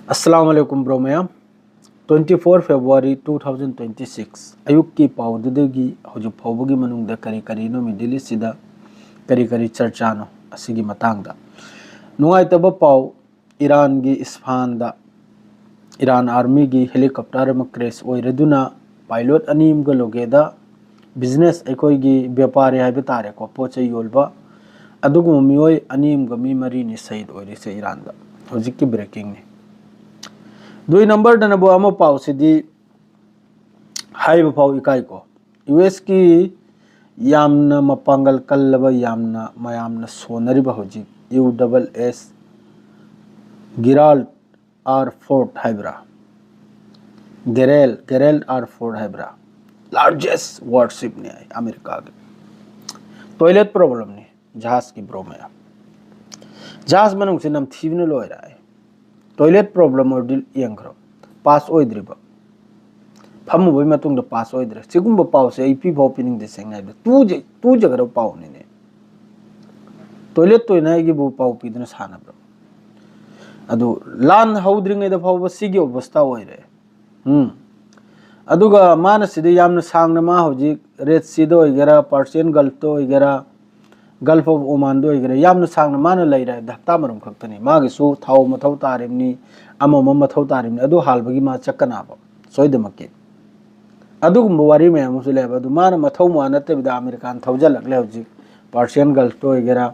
अस्सलाम वालेकुम bro ma'am 24 February 2026 अयुक की पाउदगी हजु फाउबगी मनुंगदा करी करी नो मिडिल ईस्ट करी करी चर्चा नो असिगी मतंगदा नुंगाइतब पाउ ईरान गी इस्फान दा ईरान आर्मी गी हेलीकॉप्टर म क्रैश ओइरदुना पायलट अनीम ग लोगेदा बिजनेस एकोइगी व्यापारी हाइबे तारे को पोचे योलबा अदुगु मियोय अनीम ग मी मरी नि शहीद ओइरिसे ईरान दा हजिक की ब्रेकिंग ने दुई नंबर दनबो अमो पाउ सिदी हाइब पाउ इकाई को यूएस की यामना मपांगल कल्लबा यामना मयामना सोनरिबा हजिक USS गिराल्ड आर फोर्ट हाइब्रा गेरेल्ड आर फोर्ट हाइब्रा लार्जेस्ट वारशिप ने अमेरिका के टॉयलेट प्रॉब्लम ने जहाज की ब्रो में जहाज मनुंग से नम थीबने लोय रहा है टॉयलेट प्रॉब्लम और दिल यंगरो पास ओइद्रिबा फम बोई मतुंग द पास ओइद्रे सिगुम पाउ से आईपी भाव पिनिंग दे सेंग नाइबे तू जगर पाउ ने टॉयलेट तो नाइ गी बो पाउ पिदन साना ब्रो अदु लान हौद्रिंगे द फाव सिगी अवस्था ओइरे अदुगा मान सिदे यामना सांगना मा हौजिक रेड सी दो ओइगेरा पर्शियन गल्फ तो ओइगेरा गल्फ ऑफ ओमान दो ओइगेरा यामना सांगना मान लैरा हप्ता मरम खक्तनी मागिसु थाव मथौ तारिमनी अमम मथौ तारिमनी अदु हालबगी मा चक्कनाबो सोइदमके अदुगुम वारी में मुसु लेबा अदु मान मथौ मा नते बिदा अमेरिकन थौजलक ले हौजिक पर्शियन गल्फ तो ओइगेरा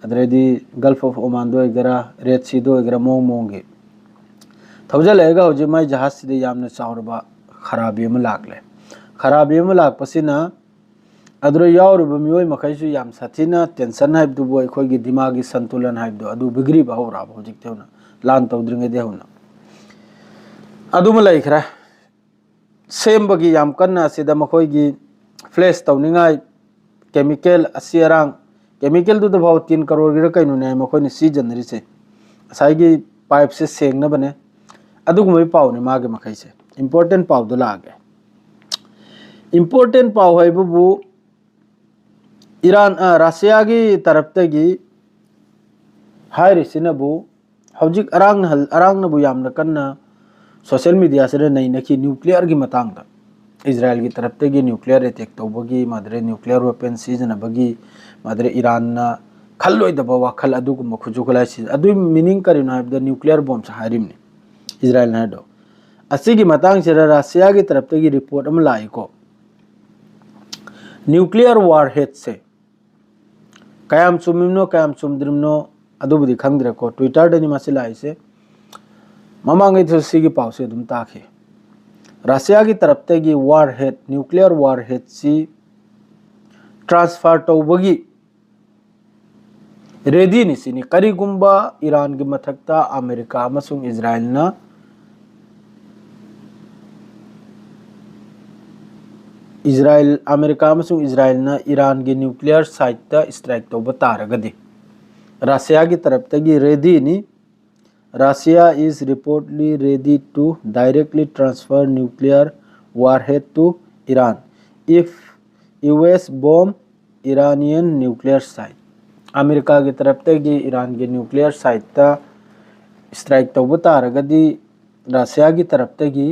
अदरेदी गल्फ ऑफ ओमान दो ओइगेरा रेड सी दो ओइगेरा मोंगे थौजलेगा हौजिक माइ जहाज सिदे यामना चावरबा खराबी में लागले खराबी में लापसिना अदरो यावरबा मियोय मखैसु याम साथिना टेंशन हाइबदुबो अखोइगी दिमागी संतुलन हाइबदो अदु बिगरी बहुरा हौजिक तेउना लान तौद्रिंगे देहुना अदुम लैखरा सेमबगी याम कन्ना सिदा मखोइगी फ्लैश तौनिंगाय केमिकल असियरांग केमिकल दु भाव 3 करोड़ गिरा कैनु ने मखोइनि सीजनरी से साइगी पाइप से सेंगना बने अदुगुमै पाउने मागे मखैसे इम्पोर्टेंट पाउ दो लागे इम्पोर्टेंट पाउ है बुबु ईरान रशिया की तरफ तगी हाइरिसिनबु हौजिक अरांगनबु यामना कन्ना सोशल मीडिया से नई नखी न्यूक्लियर की मतंगदा इजराइल की तरफ तगी न्यूक्लियर अटैक तौबगी मादरे न्यूक्लियर वेपन सीजनबगी मादरे ईरान ना खल्लोइदबा वाखल अदुगुम खुजुखलाई सी अदु मीनिंग करिनो हाइबदा न्यूक्लियर बॉम्ब सा हारिमनी इजराइल नाडो असिगी मतंग से रशिया की तरफ तगी रिपोर्ट अम लाइको न्यूक्लियर वारहेड से कयाम चुमिमनो कयाम चुमद्रिमनो अदुबुदी खंगद्रेको ट्विटर दनि मासे लाइसे ममांगे तो सिगी पाउ से दुम ताखे रशिया की तरफ तगी वारहेड न्यूक्लियर वारहेड सी ट्रांसफर तौबगी रेडी निसिनी करिगुंबा ईरान की मथक्ता अमेरिका अमसुंग इजराइल ना इजराइल अमेरिका अमसुंग इजराइल ना ईरान की न्यूक्लियर साइट ता स्ट्राइक तौबा तारगदि रशिया की तरफ तगी रेडी नि Russia is reportedly ready to directly transfer nuclear warhead to Iran if US bomb Iranian nuclear site America की तरफ तगी ईरान की न्यूक्लियर साइट ता स्ट्राइक तौबा तारगदि रशिया की तरफ तगी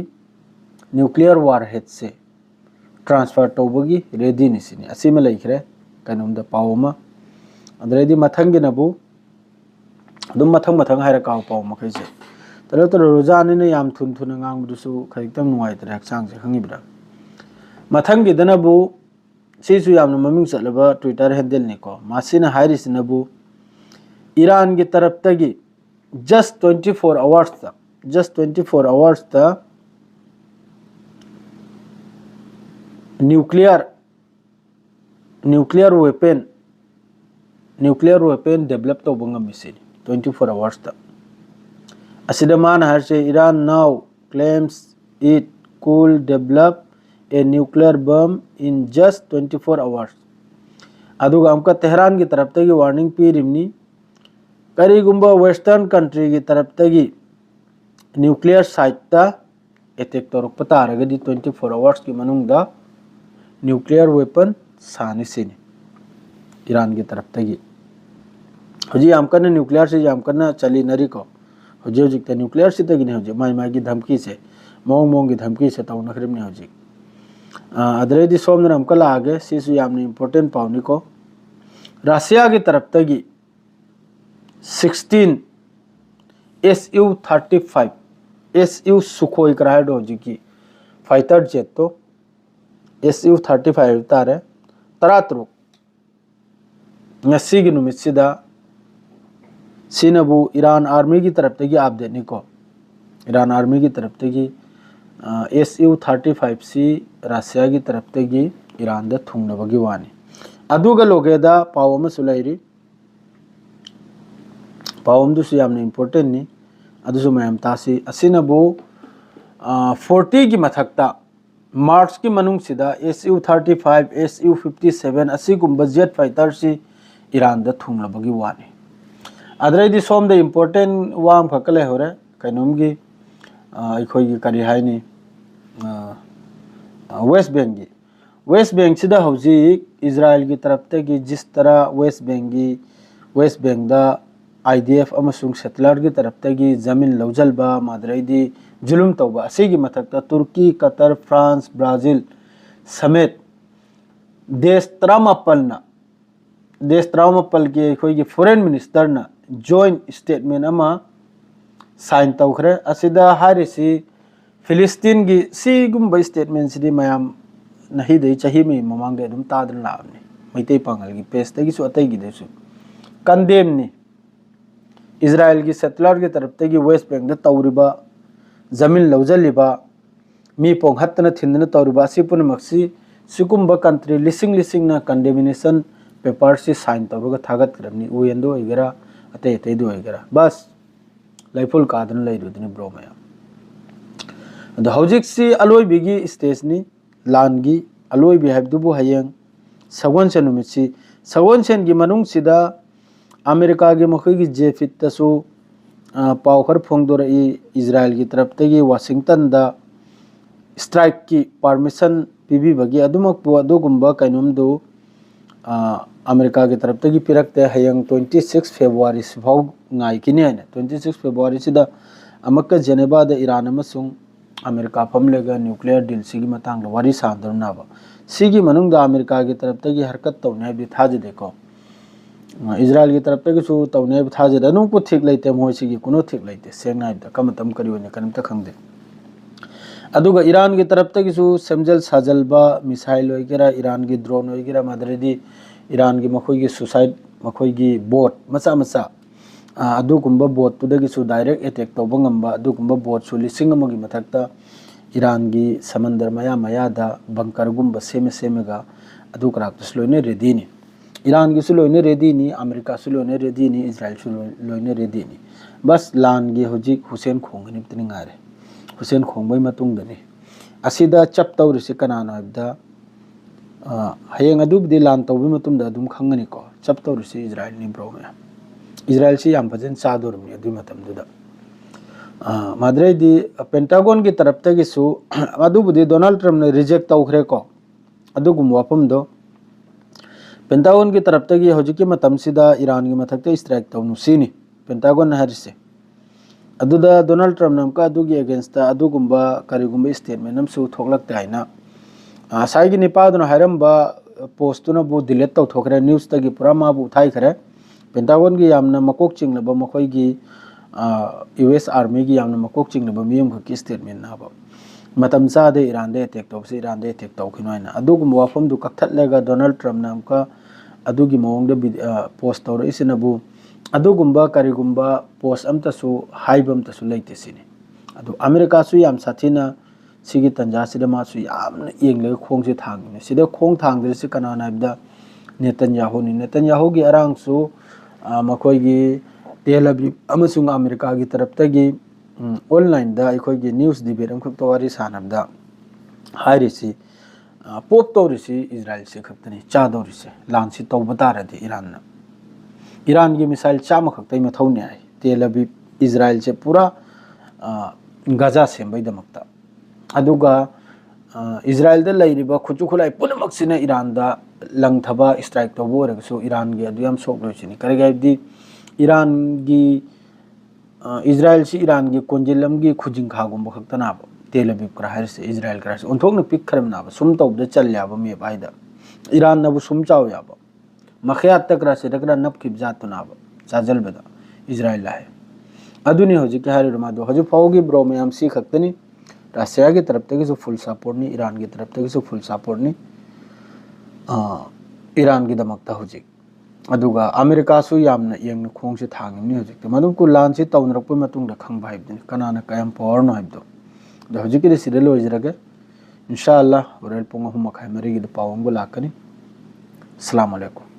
न्यूक्लियर वारहेड से ट्रांसफर तौबगी रेडी निसिनी असीम लैखरे कनुमदा पावमा अदरेदी मथंगी नबु दुम मथंग हायरा काव पाव मखैसे तर रोजानी ने याम थुन थुन nganगदुसु खैतम नुवाय तर हक्सांग से खंगिब्रा मथंगी दनबु सिसु याम ममिंग चलबा ट्विटर हैंडल निको मासिना हायरिसनबु ईरान की तरफ तगी जस्ट 24 आवर्स ता न्यूक्लियर वेपन डेवलप तो बंगमिसिनी 24 आवर्स ता असिदा मान हरसे Iran now claims it could develop a nuclear bomb in just 24 hours अदुगा हमका तेहरान की तरफ तगी वार्निंग पीरिमनी करीगुंबा वेस्टर्न कंट्री की तरफ तगी न्यूक्लियर साइट ता अटैक तौरक तारगदी 24 आवर्स की मनुंगदा न्यूक्लियर वेपन सानी सिनी ईरान की तरफ तगी हजी याम कन्ना न्यूक्लियर से याम कन्ना चली नरी को हौजे हौजिक न्यूक्लियर सितगिने हौजे माई माई की धमकी से मोंग की धमकी से तौनखरिबने हौजिक अदरेदी सोमना हमका लागे सिसु यामनी इंपोर्टेंट पाउनी को रशिया की तरफ तगी 16 Su-35 Su सुखोई कराइड हौजिकी फाइटर जेट तो Su-35 तारे तरातरुक ngasi नुमित सिदा सिनबु ईरान आर्मी की तरफ तगी अपडेट निको ईरान आर्मी की तरफ तगी Su-35 सी रशिया की तरफ तगी ईरान दा थुंगनबगी वानी अदुगा लोगेदा पावम सुलैरी पावम दुसु यामने इंपोर्टेंट नि अदुसु मैम तासी असिनबु 40 की मथक्ता मार्च की मनुंग सिदा Su-35 Su-57 असिगुंबा जेट फाइटर सी ईरान दा थुंगनबगी वानी अदरेदी सोम द इंपोर्टेंट वाम फकले होरे कैनोमगी अखोई करी हाइनी वेस्ट बैंक सिदा हौजिक इजराइल की तरफ तगी जिस तरह वेस्ट बैंक दा IDF अमसुंग सेटलर की तरफ तगी जमीन लौजलबा मादरेदी जुलुम तौबा असिगी मथक्ता तुर्की कतर फ्रांस ब्राजील समेत देश 13 के अखोई की फॉरेन मिनिस्टर ना जॉइंट स्टेटमेंट अमा साइन तौखरे असिदा हारिसी फिलिस्तीन की सिगुंबा स्टेटमेंट सिदी मयाम नहीं दे चाही में ममांग दे दुम तादन लाबने मैते पांगल की पेस तगी सु अतई की देसु कंडेम ने इजराइल की सेटलर की तरफ तगी वेस्ट बैंक दा तौरिबा जमीन लौजलिबा मी पोंग हत्तन थिंदन तौरिबा सिपुन मक्सी सिकुंबा कंट्री लिसिंग ना कंडेमिनेशन पेपर से साइन तौरगा थागत करबनी उयेंदो इगरा अतई अतई दो इगरा बस लाइफुल कादन लैरुदनी ब्रो मया द हौजिक सी अलोय बिगी स्टेज नि लानगी अलोय बि हाइबदुबु हयेंग सगोन से नुमिसी सगोन सेन की मनुंग सिदा अमेरिका के मखई की जेफित तसु पावखर फोंगदोरई इजराइल की तरफ तगी वाशिंगटन दा स्ट्राइक की परमिशन पीबी बगी अदुमक अदुगुंबा कैनोमदो अमेरिका की तरफ तगी पिरकते हयंग 26 फरवरी सिफाउ ngaikini ne 26 फरवरी सिदा अमक्का जेनेवा दा ईरान अमसुंग अमेरिका फमलेगा न्यूक्लियर डील सिगी मतंग वारी सांदरनाबा सिगी मनुंग दा अमेरिका की तरफ तगी हरकत तौने भी थाज देखो इजराइल की तरफ तगी सु तौने भी थाज दनु को ठीक लेते मोय सिगी कुनो ठीक लेते सेंगनाइ दा कमतम करिवने कनमता खंगदे अदुगा ईरान की तरफ तगी सु सेमजल साजलबा मिसाइल होइगेरा ईरान की ड्रोन होइगेरा मदरेदी ईरान की मखोई की सुसाइड मखोई की बोट मचा मचा अदुगुंबा बोट तुदगी सु डायरेक्ट अटैक तौबा ngamba अदुगुंबा बोट सु लिसिंग अमगी मथक्ता ईरान की समंदर मया दा बंकर गुंबा सेमेगा अदु कराक्तस लोइने रेडी नि ईरान की सु लोइने रेडी नि अमेरिका सु लोइने रेडी नि इजराइल सु लोइने रेडी नि बस लान गी होजिक हुसैन खोंगनि तनि ngaरे हुसैन खोंगबै मतुंग दनि असिदा चप तौरिसि कनाना हबदा हयेंग अदुबदि लान तौबि मतुंदा अदुम खंगनि को चप तौरिसि इजराइल नि ब्रो में इजराइल से याम फजन चादोरमि अदुइ मतमदुदा माद्रेदी पेंटागन की तरफ तक सु अदुबदि डोनाल्ड ट्रम्प ने रिजेक्ट तौखरे को अदुगुम वाफम दो पेंटागन की तरफ तक हौजिकी मतमसिदा ईरान की मथक्ते स्ट्राइक तौनुसीनी पेंटागन हरिसे अदुदा डोनाल्ड ट्रम्प नमका अदुगी अगेंस्ट अदुगुम्बा करिगुम्बा स्टेटमेंट नमसु थोकलक्ते हाइना साइगी निपादुना हायरम्बा पोस्टुना बु डिलीट तौथोखरे न्यूज़ तगी पुरा माबु उठाइखरे पेंटागन की यामना मकोक चिंगलबा मखोइगी US आर्मी की यामना मकोक चिंगलबा मियम खकी स्टेटमेंट नाबा मतम चादे ईरान दे अटैक तौबसे ईरान दे अटैक तौखिनोइना अदुगुम वाफम दु कक्थटलेगा डोनाल्ड ट्रम्प नामका अदुगी मोंग दे पोस्ट तौर इसनबु अदुगुम्बा करिगुम्बा पोस्ट अमतसु हाइबम तसु लेते सिने अदु अमेरिका सु याम साथिना सिगी तंजा सिदा मासु यामना येंगले खोंगसे थांगने सिदा खोंग थांगदे कनाना बिदा नेतन्याहू की अरांगसु मखोइगी तेल अवीव अमसुंग अमेरिका की तरफ तगी ऑनलाइन दा अखोइगी न्यूज़ डिबेट अमखक तवारी सानबदा हारिसी पोप तौरिसी इजराइल से खक्तनी चादौरिसे लांसी तौबतारदे ईरान की मिसाइल चाम खक्तै मथौने आइ तेल अवीव इजराइल से पूरा गजा सेंबैदमक्ता अदुगा इजराइल दा लैरिबा खुचु खुलाई पुनमक्सिना ईरान दा लंगथबा स्ट्राइक तौबो रगसु ईरान की अदु याम सोक लोइसिनी करेगाइदी ईरान की इजराइल से ईरान की कोंजिलम की खुजिंखागुम खक्तनाब तेल अवीव करा है इजराइल करा से उन्थोंग पिक खरमनाब सुम तौब चल याब मे बाइदा ईरान नबु सुम चाव याब मखयात तकरा से रगरा नब की जातुनाब चाजल बदा इजराइल है अदुनी होजी के हारे रुमादो हजु फाओगी ब्रो में हम सी खक्तनी रशिया की तरफ तक फुल सपोर्ट नहीं ईरान की तरफ तक फुल सपोर्ट नहीं ईरान की दमकता होजी अदुगा अमेरिका सु यामना यंग खोंग से थांगनी होजिक मदुम को लान से तौनरप मतुंग the खंग भाइबदि Kanana कयम power no हाइबदो the होजिक दे सिरे लोइजरगे इंशाअल्लाह वरल पुंग हुम मखाय मरी गी द पावंग लाकनी अस्सलाम वालेकुम।